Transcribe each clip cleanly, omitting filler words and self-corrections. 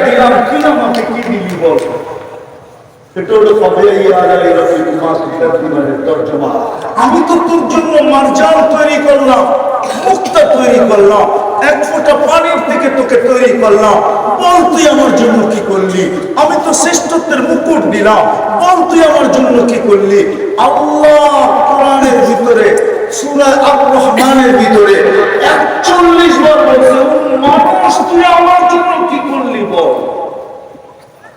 দিলাম কি আমাকে কি দিলি বল? এটা হলো তর্জমা। আমি তো তোর জন্য মারজান তৈরি করলাম, মুক্তা তৈরি করলাম, এক ফোঁটা পানির থেকে তোকে তৈরি করলাম, বল তুই আমার জন্য কি করলি? আমি তো শ্রেষ্ঠত্বের মুকুট দিলাম, বল তুই আমার জন্য কি করলি? আল্লাহ কোরআনের ভিতরে সূরা আর-রহমানের ভিতরে ৪১ বার বলছে, মানুষ তুই আমার জন্য কি করলি বল?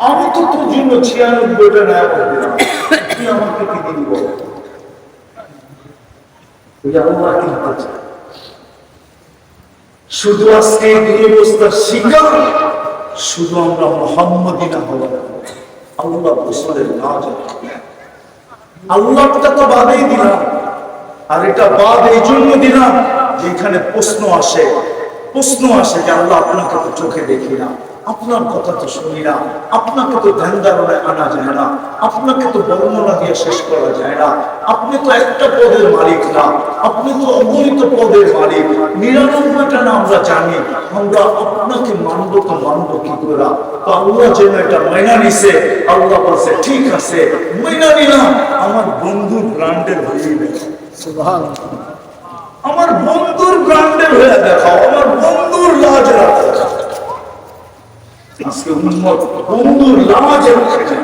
আমি তো তোর জন্য ৯৬টা নেয়া করলাম, তুই আমাকে কি দিলি বল? আল্লাহ কি বলছে? শুধু আজকে এই অবস্থার শিকার শুধু আমরা মুহাম্মদী না হব, আল্লাহ রাসূলের না জানি। আল্লাহটা তো বাদেই দিলাম, আর এটা বাদ এই জন্য দিলাম যেখানে প্রশ্ন আসে যে আল্লাহ আপনাকে তো চোখে দেখি না, আপনার কথা তো শুনি না, আপনাকে তো ধ্যান ধারণায় আনা যায় না, আপনাকে তো বর্ণনা দিয়ে শেষ করা যায় না, আপনি তো একটা পদের মালিক না, আপনি তো অগণিত পদের মালিক, ৯৯টা না আমরা জানি, আমরা আপনাকে মানব তো মানব কি করে? তো আল্লাহ যেন এটা মাইনা নিছে, আল্লাহ বলছে ঠিক আছে মাইনা নিলাম, আমার বন্ধুর ব্র্যান্ডের হয়ে দেখো, সুবহানাল্লাহ, আমার বন্ধুর ব্র্যান্ডের হয়ে দেখাও, আমার বন্ধুর লাজ রাখো। আজকে উম্মত বন্ধুর লাজ রাখে,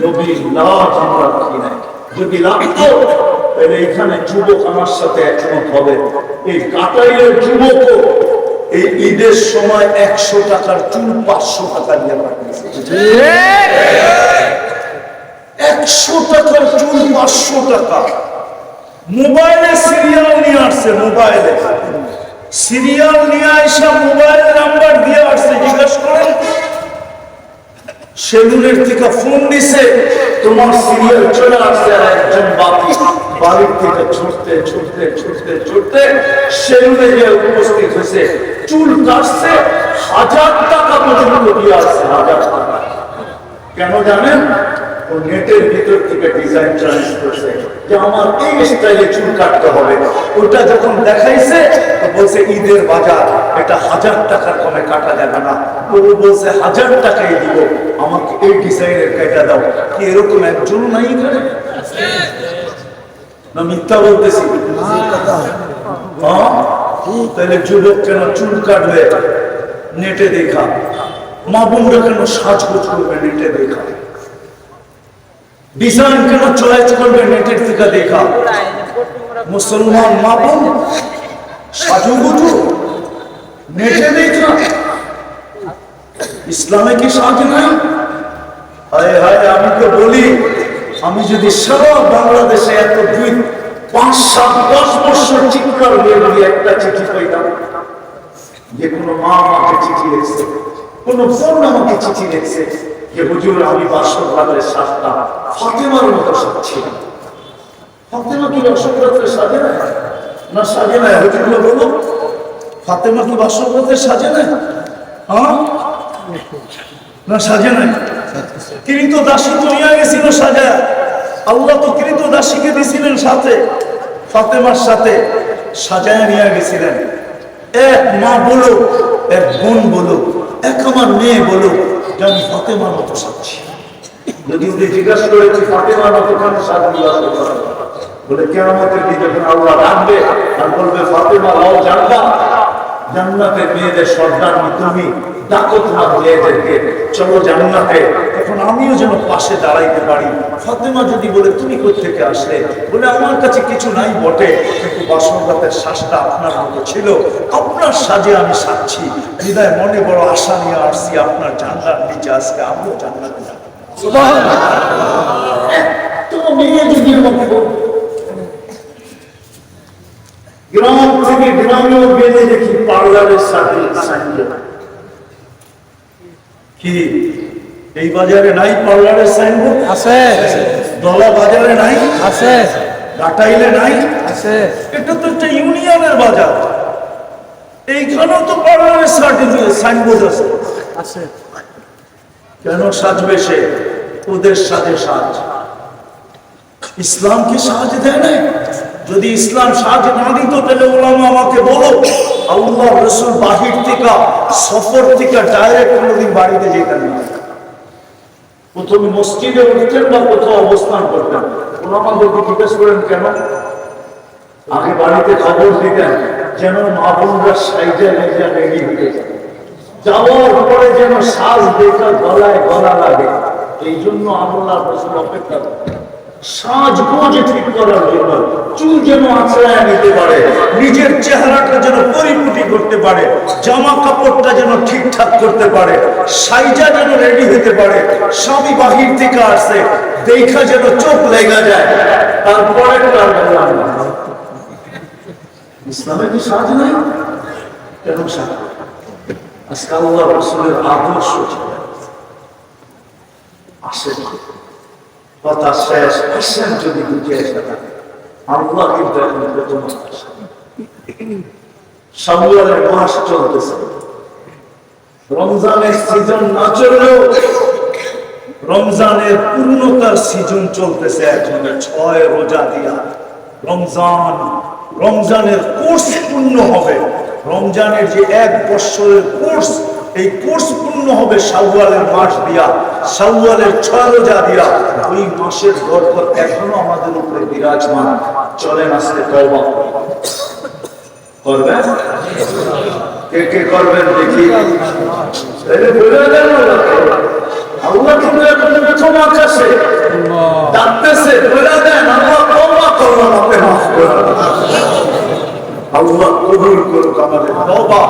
নবীর লাজ আমরা রাখি নাই। যদি রাখতো তাহলে এখানে যুবক আমার সাথে একমত হবে, এই কাটাইলের যুবকও এই ঈদের সময় ১০০ টাকার চুল ৫০০ টাকা দিয়ে পাঠিয়েছে। ১০০ টাকার চুল ৫০০ টাকা। মোবাইলে সিরিয়াল নিয়ে আসছে, মোবাইলে সিরিয়াল নিয়ে আসা মোবাইল নাম্বার দিয়ে আসছে, জিজ্ঞাসা করেন সেলুনের থেকে ফোন দিছে, তোমার সিরিয়াল চলে আসছে, আর একজন বাকি বাড়ির থেকে ছুটতে ছুটতে ছুটতে ছুটতে সেলুনে গিয়ে উপস্থিত হয়েছে, চুল কাটছে, ১০০০ টাকা পর্যন্ত দিয়ে আসছে, ১০০০ টাকা। কেন জানেন? ও নেটের ভিতর থেকে ডিজাইন চয়েস করছে যে আমার এই স্টাইলে চুল কাটতে হবে। ওটা যখন দেখাইছে তো বলছে ঈদের বাজার, এটা ১০০০ টাকার কমে কাটা যাবে না। ও বলছে ১০০০ টাকাই দিব, আমাকে এই ডিজাইনের কাটা দাও। কি এরকম একজন নাই এখানে? না মিথ্যা বলতেছি? তাহলে যুবক কেন চুল কাটবে নেটে দেখা? মা বোনরা কেন সাজগোজ করবে নেটে দেখা? ডিজাইন কেন চয়েস করবে নেটের থেকে দেখা? মুসলমান মা বোন সাজুগুজু নেটে দেখা? ইসলামে কি সাজ নাই? হায় হায়, আমি তো বলি, আমি যদি সারা বাংলাদেশে এত ২, ৫, ৭, ১০ বছর চিৎকার হয়ে বলি একটা চিঠি পাইতাম, যে কোনো মা আমাকে চিঠি লিখছে, কোন বোন আমাকে চিঠি লিখছে যে হুজুর আমি বাসর রাতের সাজটা ফাতেমার মতো সাজছিলাম। ফাতেমা কি বাসর রাতের সাজে না? না সাজে না, হুজুর বলো, ফাতেমা কি বাসর রাতের সাজে না? হ্যাঁ না সাজে নাই? কৃত দাসী তো নিয়ে গেছিল সাজায়, আল্লাহ তো কৃত দাসীকে দিয়েছিলেন সাথে, ফাতেমার সাথে সাজায় নিয়ে গেছিলেন। এক মা বলো, এক বোন বলো, এক আমার মেয়ে বলো যে আমি ফাতেমার মতো সাজছি। যদি ওদের জিজ্ঞাসা করেছি ফাতেমার মতো কেন সাজবি, বলে কিয়ামতের দিন যখন আল্লাহ ডাকবে আর বলবে ফাতেমা লাও জানবা, জান্নাতের মেয়েদের সর্দার তুমি, ডাকো তোমার মেয়েদেরকে, চলো জান্নাতে, তখন আমিও যেন পাশে দাঁড়াইতে পারি। ফাতেমা যদি বলে তুমি কোত্থেকে আসলে, বলে আমার কাছে কিছু নাই বটে, কিন্তু বাসর রাতের শ্বাসটা আপনার মতো ছিল, আপনার সাজে আমি সাজছি, হৃদয় মনে বড় আশা নিয়ে আসছি আপনার জান্নাত নিচে, আজকে আমিও জান্নাতে যাব। তো মেয়ে যদি আমাকে গ্রাম থেকে গ্রামেও গেলে দেখি পার্লারের সাথে কি এই বাজারে নাই পার্লারের সাইনবোর্ড? আছে। দলা বাজারে নাই? আছে। ঘাটাইলে নাই? আছে। এটা তো একটা ইউনিয়নের বাজার, এইখানেও তো পার্লারের সাইনবোর্ড আছে। আছে। কেন সাজবে সে? ওদের সাজে সাজ। ইসলাম কি সাজ দেয় নাই? যদি ইসলাম সাহায্য না দিত তাহলে ওলামা আমাকে বলো, আল্লাহ রসুল বাহির থেকে সফর থেকে ডাইরেক্ট কোনোদিন বাড়িতে যেতেন না। প্রথমে মসজিদে উঠতেন বা কোথাও অবস্থান করতেন। ওলামাদেরকে জিজ্ঞেস করেন কেন? আগে বাড়িতে খবর দিতেন যেন মা বোনরা সাইজা লেজা রেডি হয়ে যায়, যাওয়ার পরে যেন শ্বাস দেখা গলায় গলা লাগে। এই জন্য আল্লাহ রসুল অপেক্ষা করতেন সাজগোজ ঠিক করার জন্য, চুল যেন আঁচড়ায় নিতে পারে, নিজের চেহারাটা যেন পরিপুটি করতে পারে, জামা কাপড়টা যেন ঠিকঠাক করতে পারে, সাইজা যেন রেডি হতে পারে। স্বামী বাহির থেকে আসে দেখা যেন চোখ লেগে যায়, তারপরে ইসলামে কি সাজ নাই? কেন সাজ? আজকে আল্লাহ রাসূলের আদর্শ আসে কথা শেষ আসেন যদি বুঝে এসে থাকে। আল্লাহ কিন্তু এখন প্রথম শাওয়ালের মাস চলতেছে, রমজানের সিজন না চললেও রমজানের পূর্ণতার সিজন চলতেছে। এখন 6 রোজা দিয়া রমজানের কোর্স পূর্ণ হবে। রমজানের যে 1 বছরের কোর্স, এই কোর্স পূর্ণ হবে শাওয়ালের মাস দিয়া, শাওয়ালের 6 রোজা দিয়া। ওই মাসের বরকত এখনো আমাদের উপরে বিরাজমান। চলেন আজকে তওবা করবেন। কে কে করবেন দেখি? আল্লাহ কিন্তু এখন প্রথম আকাশে ডাকতেছে, বলে দেন আল্লাহ তওবা করলাম, আপনি মাফ করুন। আল্লাহ কবুল করুক আমাদের তওবা।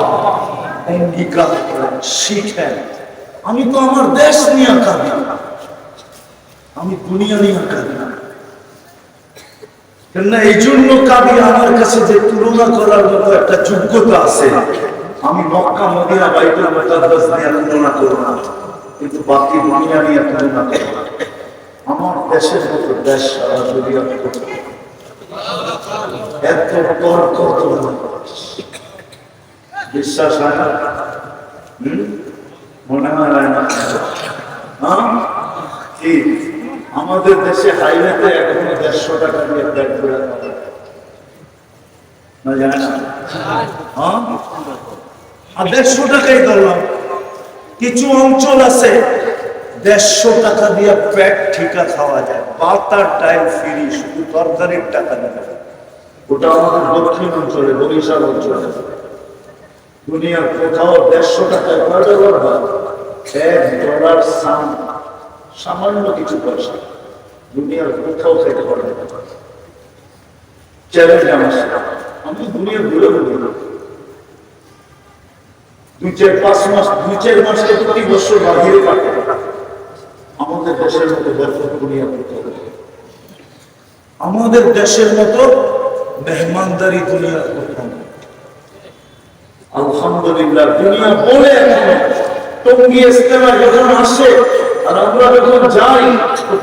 অঙ্গীকার করেন, শিখেন। আমি তো আমার দেশ নিয়ে কাঁদি, আমি দুনিয়া নিয়ে কাঁদি না। কেননা এই জন্য কাঁদি, আমার কাছে যে তুলনা করার মতো একটা যোগ্যতা আছে। আমি মক্কা মদিনা বাইতুল মুকাদ্দাস নিয়ে তুলনা করব না, কিন্তু বাকি দুনিয়া নিয়ে তুলনা করব না। আমার দেশের মতো দেশ সারা দুনিয়া এত বরকত, বিশ্বাস হয় না? মনে হয় না? কি আমাদের দেশে হাইওয়েতে এখনো 150 টাকা দিয়ে ব্যাগ করে না, জানে না? আর 150 টাকাই ধরলাম। কিছু অঞ্চল আছে 150 টাকা দিয়ে পেট ঠিকা খাওয়া যায়, পাতার টাইম ফ্রি, শুধু তরকারির টাকা দেবে। ওটা আমাদের দক্ষিণ অঞ্চলে, বরিশাল অঞ্চলে। দুনিয়ার কোথাও 150 টাকায় $1 হয়, $1 সামান্য কিছু পয়সা। দুনিয়ার কোথাও খেতে পারবে না। চ্যালেঞ্জ আমার, আমি দুনিয়া ঘুরে ঘুরে 2-4-5 মাস, 2-4 মাসে প্রতি বছর বাহিরে কাটে। আমাদের দেশের মতো বরকত দুনিয়া করতে হবে। আমাদের দেশের মতো মেহমানদারি দুনিয়া করতে হবে। আলহামদুলিল্লাহ, দুনিয়া বলে টঙ্গী ইস্তেমা যখন আসে আর আমরা যখন যাই,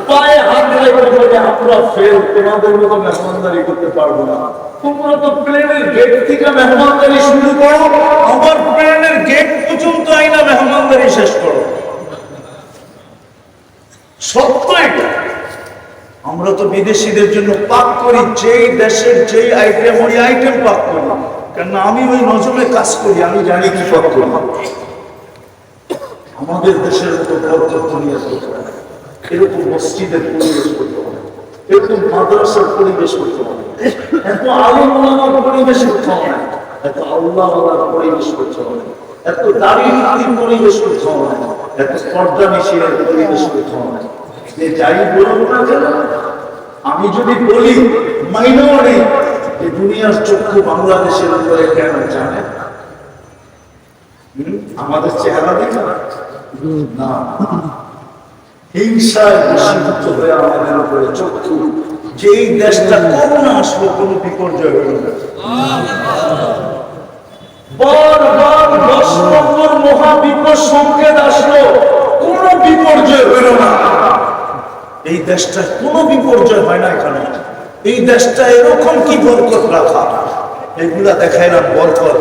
পায়ে হাত রেখে বলে আমরা ফেল, তোমাদের মতো মেহমানদারি করতে পারবো না। তোমরা তো প্লেনের গেট থেকে মেহমানদারি শুরু করো, আমার প্লেনের গেট পর্যন্ত আইনা মেহমানদারি শেষ করো। সত্য এটা। আমরা তো বিদেশিদের জন্য পাক করি, যেই দেশের যেই আইটেম, ওই আইটেম পাক করি। কেননা আমি ওই নজমে কাজ করি, আমি জানি কি পাক করি। আমাদের দেশের মতো বরকত দুনিয়া করতে হবে, এরকম মসজিদের পরিবেশ করতে হবে, এরকম মাদ্রাসার পরিবেশ করতে হবে, এত আলিম ওলামার পরিবেশ করতে হবে, এত আল্লাহ ওয়ালার পরিবেশ করতে হবে, এত দাঁড়িয়ে পরিবেশ করতে হবে, এত পর্দা নিষেধের পরিবেশ করতে হবে। যে যাই বলবো না কেন, আমি যদি বলি মাইনেও নেই যে দুনিয়ার চক্ষু বাংলাদেশের উপরে কেন জানে? আমাদের চেহারা দেখে না, হিংসায় বশীভূত হয়ে আমাদের উপরে চক্ষু। যেই দেশটা করোনা আসলো, কোনো বিপর্যয় হইল না। বারবার 10 নম্বর মহাবিপদ সংকেত আসলো, কোনো বিপর্যয় হইল না। এই দেশটা কোনো বিপর্যয় হয় না। এখানে এই দেশটা এরকম কি বরকত রাখা, এগুলা দেখাইলাম বরকত।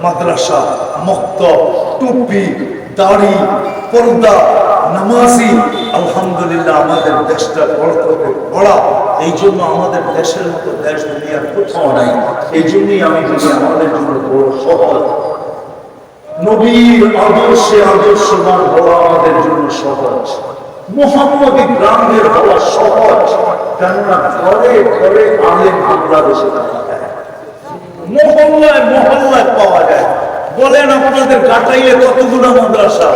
মাদ্রাসা, মক্তব, টুপি, দাড়ি, পর্দা, নামাজি, আলহামদুলিল্লাহ আমাদের দেশটা বরকতে ভরা। এই জন্য আমাদের দেশের মতো দেশ দুনিয়ার কোথাও নাই। এই জন্যই আমি বলি আমাদের জন্য বড় সহজ, নবীর আদর্শে আদর্শবান হওয়া আমাদের জন্য সহজ, মুহাম্মদী গ্রামের হওয়া সহজ। কেননা ঘরে ঘরে আলেম বাংলাদেশে পাওয়া যায়, মহল্লায় মহল্লায় পাওয়া যায়। বলেন আপনাদের কাটাইলে কতগুলো মাদ্রাসা,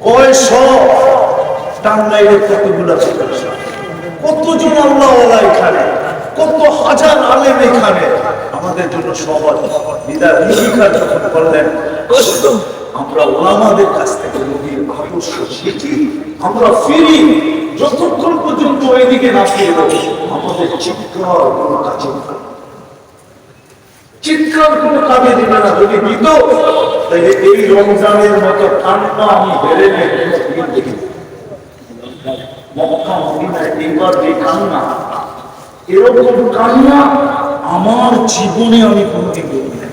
কয়শ, টাঙ্গাইলে কতগুলো মাদ্রাসা, কতজন আল্লাহওয়ালা এখানে, কত হাজার আলেম এখানে। আমাদের জন্য সহজ। বিদায় ভূমিকা যখন করলেন, আমরা ওলামাদের কাছ থেকে নবীর আদর্শ শিখি, আমরা ফিরি। যতক্ষণ পর্যন্ত ওইদিকে না ফিরে আমাদের চিৎকার কোনো কাজে দিবে না, চিৎকার কোনো কাজে দিবে না। যদি দিত তাহলে এই রমজানের মতো কান্না আমি বেড়ে নেই। মক্কা মদিনায় এইবার যে কান্না, এরকম কান্না আমার জীবনে আমি কোনোদিন করি না।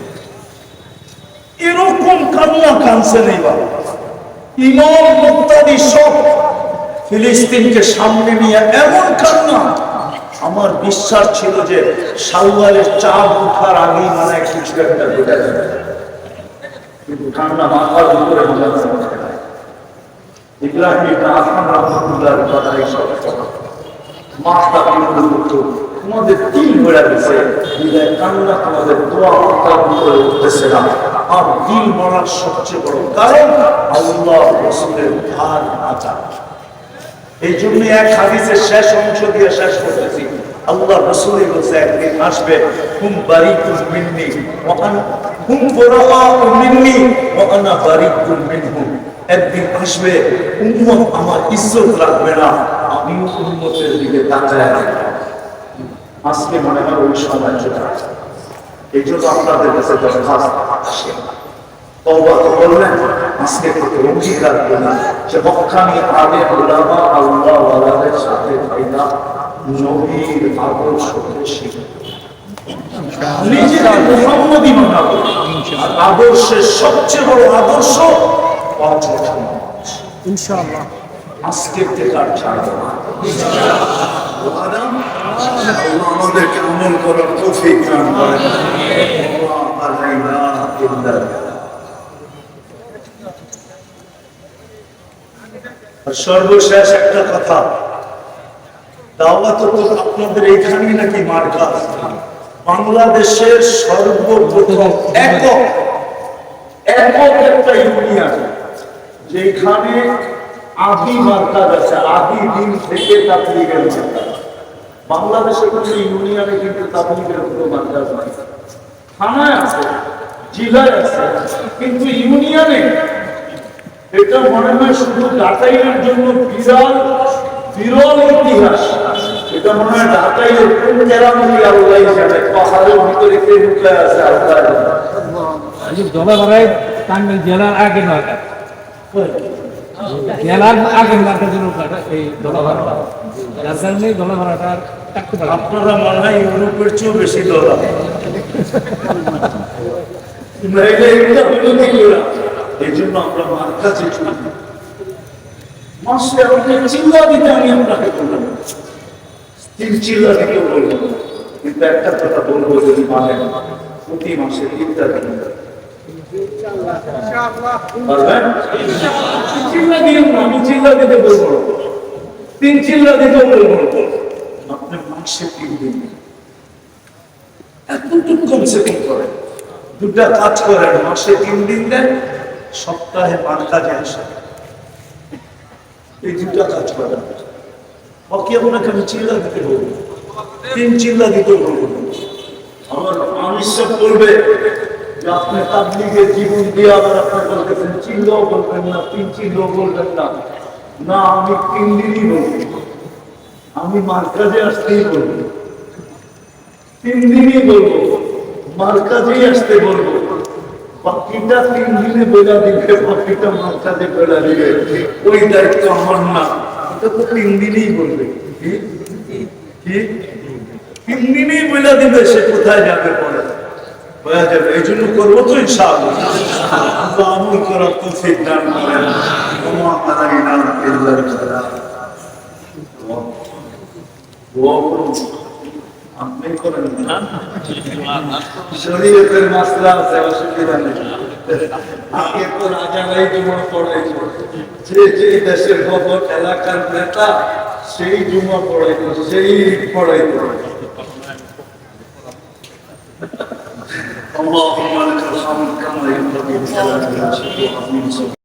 এরকম কান্না কানছে নেই বাবা। ইমাম মুক্তাদি সব ফিলিস্তিনকে সামনে নিয়ে এমন কান্না, আমার বিশ্বাস ছিল যে শাওয়ালের চাঁদ উঠার আগেই মানে কিছু একটা ঘটে যাবে, কিন্তু কান্না মাথার উপরে ইব্রাহিম আজম রাহমাতুল্লাহর কথা এইসব মাথা কিন্তু তোমাদের দিল বেড়া গেছে, বিদায় কান্না তোমাদের দোয়া মাথার উপরে উঠতেছে না। আর দিল মরার সবচেয়ে বড় কারণ আল্লাহ রাসূলের ধার আচা। এই জন্য এক হাদিসের শেষ অংশ দিয়ে শেষ করতেছি। আল্লাহ রাসূল বলেছে একদিন আসবে, হুম বারিকুল মিন্নি ওয়া আনা হুম বুরাআউ মিন্নি ওয়া আনা বারিকুল মিনহুম। একদিন আসবে উম্মত আমার ইজ্জত রাখবে না, আমিও উম্মতের দিকে তাকায় রাখব। আজকে মনে হয় ওই সময় চলে আসে। এই জন্য আপনাদের কাছে দরখাস্ত আসে, তওবা তো করলেন, আজকে থেকে অঙ্গীকার করলেন যে হক্কানি আলেম উলামা আল্লাহ ওয়ালাদের সাথে থাইকা নবীর আদর্শকে শিখব, নিজেকে মুহাম্মদী বানাবো। আর আদর্শের সবচেয়ে বড় আদর্শ পাঁচ ওয়াক্ত নামাজ, ইনশাআল্লাহ। আজকে থেকে আর ছাড়বো না। আল্লাহ আমাদেরকে আমল করার তৌফিক দান করেন। সর্বশেষ একটা কথা, দাওয়াত তো আপনাদের এইখানেই নাকি মার্কাজ। বাংলাদেশের সর্বপ্রথম একক একটা ইউনিয়ন যেখানে আদি মার্কাজ আছে, আদি দিন থেকে তাবলীগের মার্কাজ। বাংলাদেশের কোনো ইউনিয়নে কিন্তু তাবলীগের কোনো মার্কাজ নাই। থানায় আছে, জেলায় আছে, কিন্তু ইউনিয়নে এটা মনে হয় শুধু ঢাকাইয়ের জন্য বিরল ইতিহাস। এটা মনে হয় ঢাকাইয়ের কোন কেরামতি আল্লাহ জানে, পাহাড়ের ভিতরে কে ঢুকায় আছে আল্লাহ জানে। জলাভরায় টাঙ্গাইল জেলার আগে মার্কাজ, জেলার আগে মার্কাজের এই জলাভরা, যার কারণে জলাভরাটা থাকতে পারে। আপনারা মনে হয় ইউরোপের চেয়েও বেশি দলা, এই জন্য আমরা মার্কাজে চলি। মাসে আমাকে চিল্লা দিতে আমি আপনাকে বললাম, তিন চিল্লা দিতেও বলবো, কিন্তু একটা কথা বলবো, যদি মানেন প্রতি মাসে 3টা দিন পারবেন? চিল্লা দিয়ে আমি চিল্লা দিতে বলবো, 3 চিল্লা দিতেও বলবো, আপনি মাসে 3 দিন এতটুকু কমসে কম করেন। 2টা কাজ করেন, মাসে 3 দিন দেন, সপ্তাহে 5 কাজে আসেন। এই 2টা কাজ করেন। বাকি আপনাকে আমি চিল্লা দিতে বলবো, 3 চিল্লা দিতে বলবো। আমার আনিশ্চয় করবে যে আপনি তাবলীগের জীবন দিয়ে আবার আপনার বলতেছেন চিল্লাও বলবেন না, 3 চিল্লাও বলবেন না। না, আমি 3 দিনই বলবো, আমি মার্কাজে আসতেই বলবো, 3 দিনই বলবো, মার্কাজেই আসতে বলবো। বাকিটা 3 দিনে বেলা দিবে, বাকিটা মার্কাজে বেলা দিবে, ওই দায়িত্ব আমার না। এটা তো 3 দিনেই বলবে, কি 3 দিনেই বেলা দিবে, সে কোথায় যাবে পরে হয়ে যাবে। এই জন্য করবো তো ইনশাআল্লাহ। কবুল করার তৌফিক দান করেন। ওমা আলাইনা ইল্লাল বালাগ। দোয়া করুন। আপনি করেন না, শরীয়তের মাসলা আছে, অসুবিধা নেই। আগে তো রাজারাই জুমা পড়াইতো, যে যে দেশের খবর এলাকার নেতা সেই জুমা পড়াইতো, সেই ঈদ পড়াইতো। اللهم لك الحمد كما ينبغي لجلال وجهك.